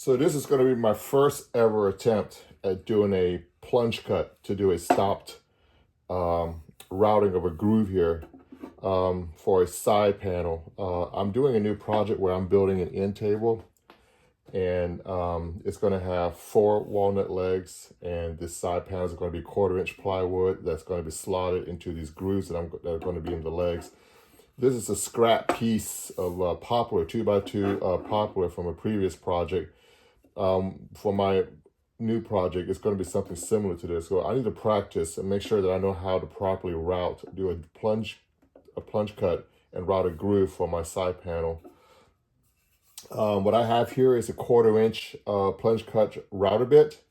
So this is going to be my first ever attempt at doing a plunge cut to do a stopped routing of a groove here for a side panel. I'm doing a new project where I'm building an end table, and it's going to have 4 walnut legs, and this side panels are going to be 1/4-inch plywood that's going to be slotted into these grooves that are going to be in the legs. This is a scrap piece of poplar, 2x2 poplar from a previous project. For my new project, it's going to be something similar to this. So I need to practice and make sure that I know how to properly route, do a plunge cut and route a groove for my side panel. What I have here is a 1/4-inch plunge cut router bit.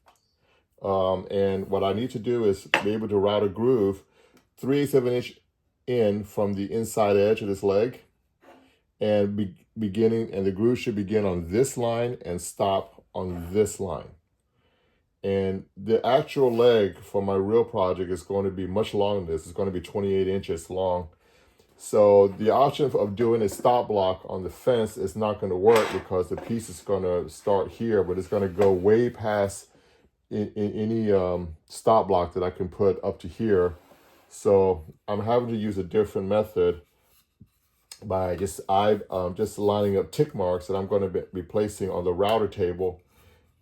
And what I need to do is be able to route a groove 3/8 of an inch in from the inside edge of this leg, and the groove should begin on this line and stop on this line. And the actual leg for my real project is going to be much longer than this. It's going to be 28 inches long. So the option of doing a stop block on the fence is not going to work, because the piece is going to start here, but it's going to go way past in any stop block that I can put up to here. So I'm having to use a different method by just lining up tick marks that I'm going to be placing on the router table.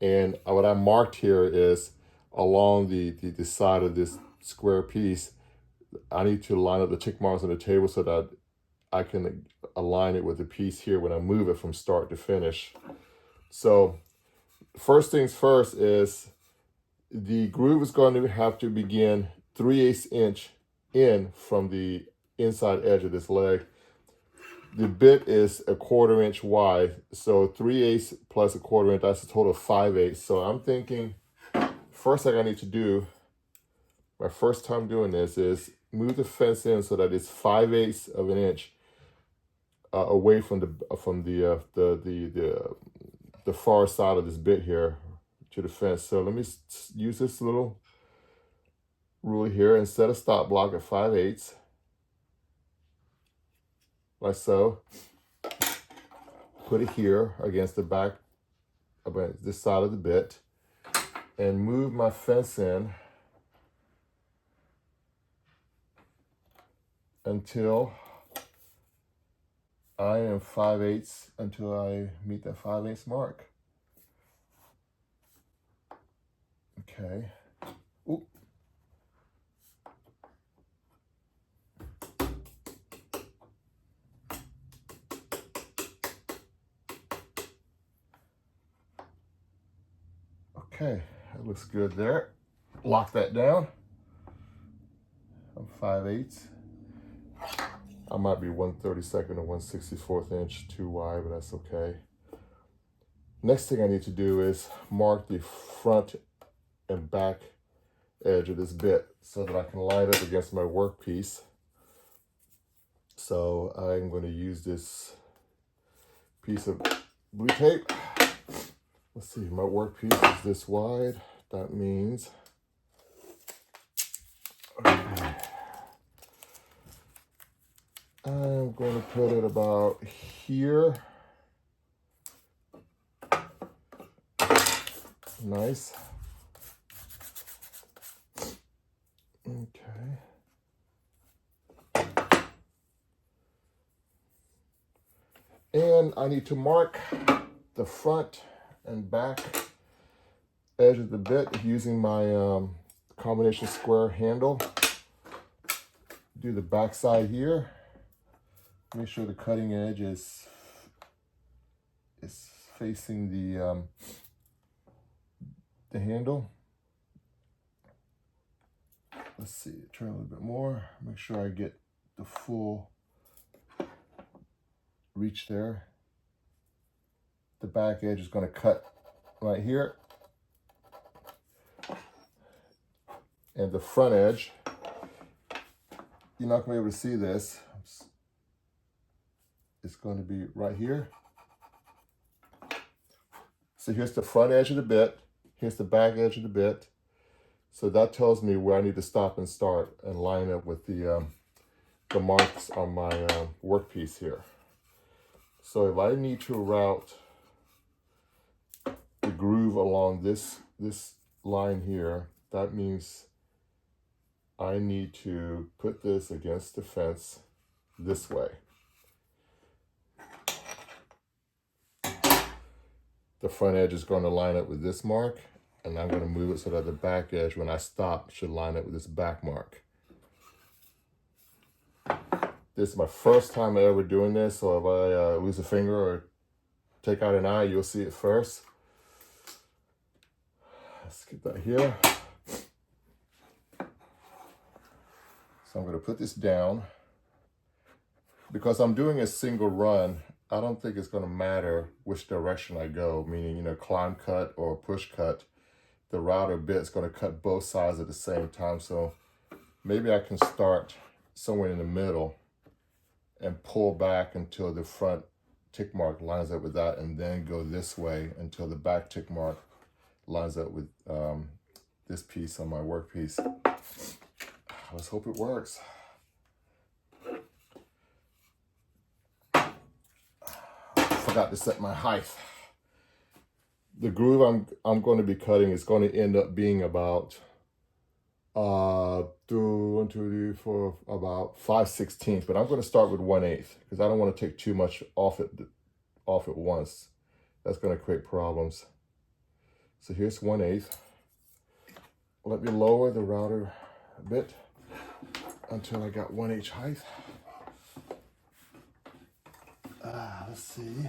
And what I marked here is along the side of this square piece. I need to line up the tick marks on the table so that I can align it with the piece here when I move it from start to finish. So first things first is the groove is going to have to begin 3/8 inch in from the inside edge of this leg. The bit is a 1/4 inch wide, so 3/8 plus a 1/4 inch, that's a total of 5/8. So I'm thinking first thing I need to do, my first time doing this, is move the fence in so that it's 5/8 of an inch away from the far side of this bit here to the fence. So let me use this little ruler here and set a stop block at 5/8, like so. Put it here against the back of this side of the bit, and move my fence in until I am 5/8, until I meet that 5/8 mark. Okay. Ooh. Okay, that looks good there. Lock that down. I'm 5/8. I might be 1/32 or 1/64 inch too wide, but that's okay. Next thing I need to do is mark the front and back edge of this bit so that I can line it up against my workpiece. So I'm going to use this piece of blue tape. Let's see, my workpiece is this wide. That means, okay, I'm going to put it about here. Nice. Okay. And I need to mark the front and back edge of the bit using my combination square handle. Do the back side here. Make sure the cutting edge is facing the handle. Let's see, turn a little bit more. Make sure I get the full reach there. The back edge is going to cut right here. And the front edge, you're not going to be able to see this. It's going to be right here. So here's the front edge of the bit. Here's the back edge of the bit. So that tells me where I need to stop and start and line up with the marks on my workpiece here. So if I need to route the groove along this line here, that means I need to put this against the fence this way. The front edge is going to line up with this mark, and I'm going to move it so that the back edge, when I stop, should line up with this back mark. This is my first time ever doing this, so if I lose a finger or take out an eye, you'll see it first. Let's get that here. So I'm going to put this down. Because I'm doing a single run, I don't think it's going to matter which direction I go, meaning, you know, climb cut or push cut. The router bit's going to cut both sides at the same time. So maybe I can start somewhere in the middle and pull back until the front tick mark lines up with that, and then go this way until the back tick mark lines up with this piece on my work piece. Let's hope it works. Forgot to set my height. The groove I'm going to be cutting is going to end up being about 1, 2, 3, 4, about 5/16, but I'm going to start with 1/8 because I don't want to take too much off at once. That's going to create problems. So here's 1/8. Let me lower the router a bit until I got 1/8 height. Let's see.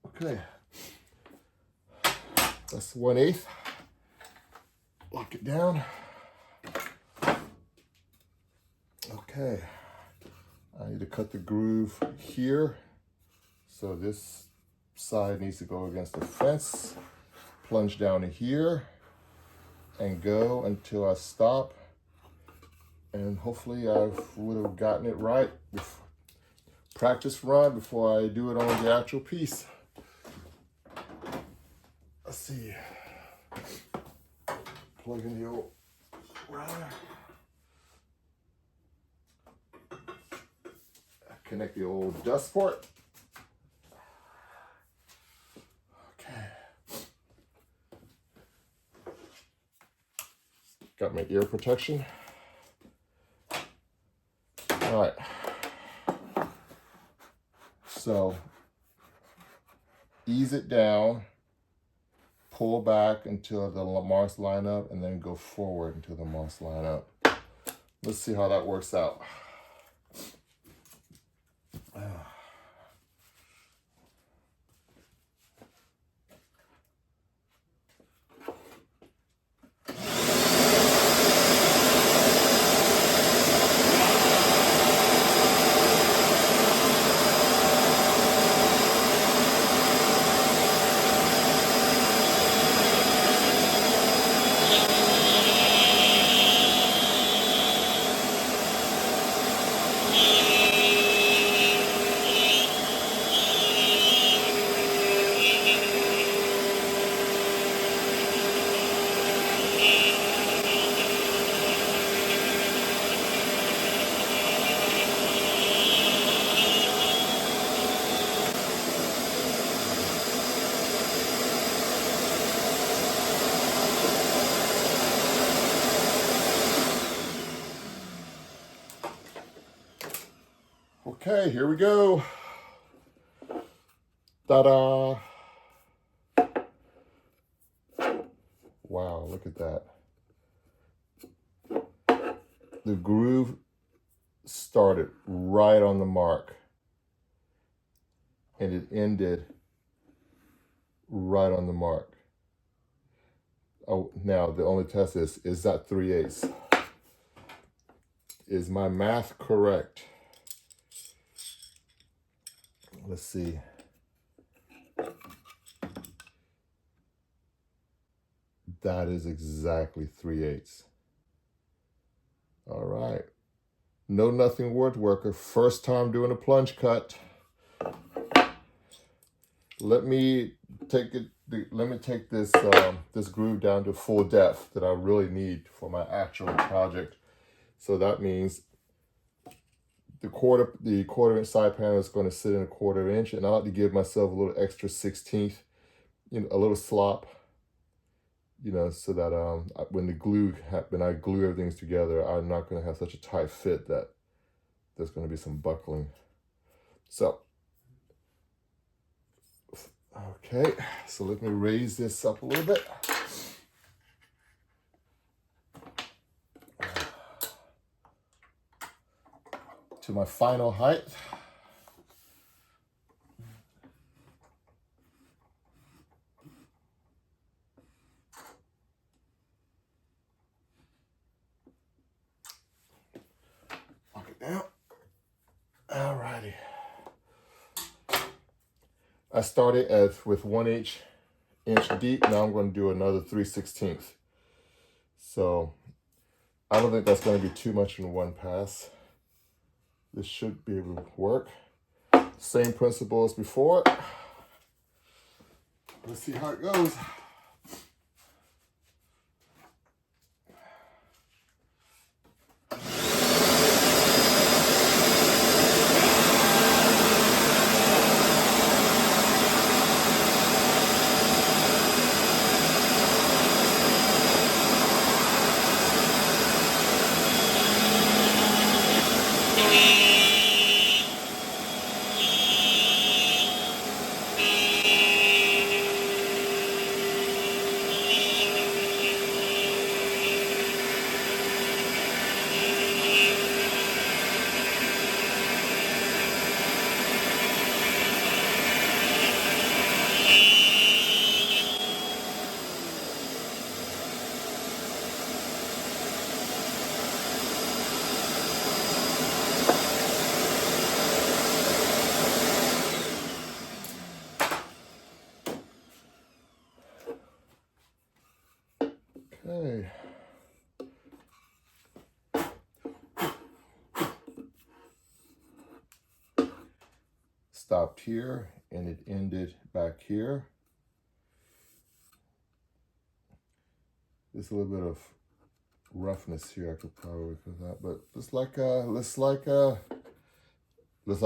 Okay, that's 1/8. Lock it down. Okay, I need to cut the groove here. So this side needs to go against the fence, plunge down to here, and go until I stop. And hopefully I would have gotten it right. Practice run before I do it on the actual piece. Let's see. Plug in the old router. Connect the old dust port. Okay. Got my ear protection. All right. So ease it down, pull back until the marks line up, and then go forward until the marks line up. Let's see how that works out. Okay, here we go. Ta-da! Wow, look at that. The groove started right on the mark, and it ended right on the mark. Oh, now the only test is that 3/8? Is my math correct? Let's see. That is exactly 3/8. All right. No Nothing woodworker, first time doing a plunge cut. Let me take it let me take this this groove down to full depth that I really need for my actual project. So that means the quarter inch side panel is going to sit in a 1/4 inch, and I like to give myself a little extra 1/16, a little slop, so that when I glue everything together, I'm not going to have such a tight fit that there's going to be some buckling. So, okay, so let me raise this up a little bit. To my final height. Lock it down. Alrighty. I started with 1/8 inch deep. Now I'm going to do another 3/16. So I don't think that's going to be too much in one pass. This should be able to work. Same principle as before. Let's see how it goes. Okay. Stopped here and it ended back here. There's a little bit of roughness here. I could probably put that, but looks like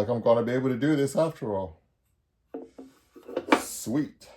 I'm gonna be able to do this after all. Sweet.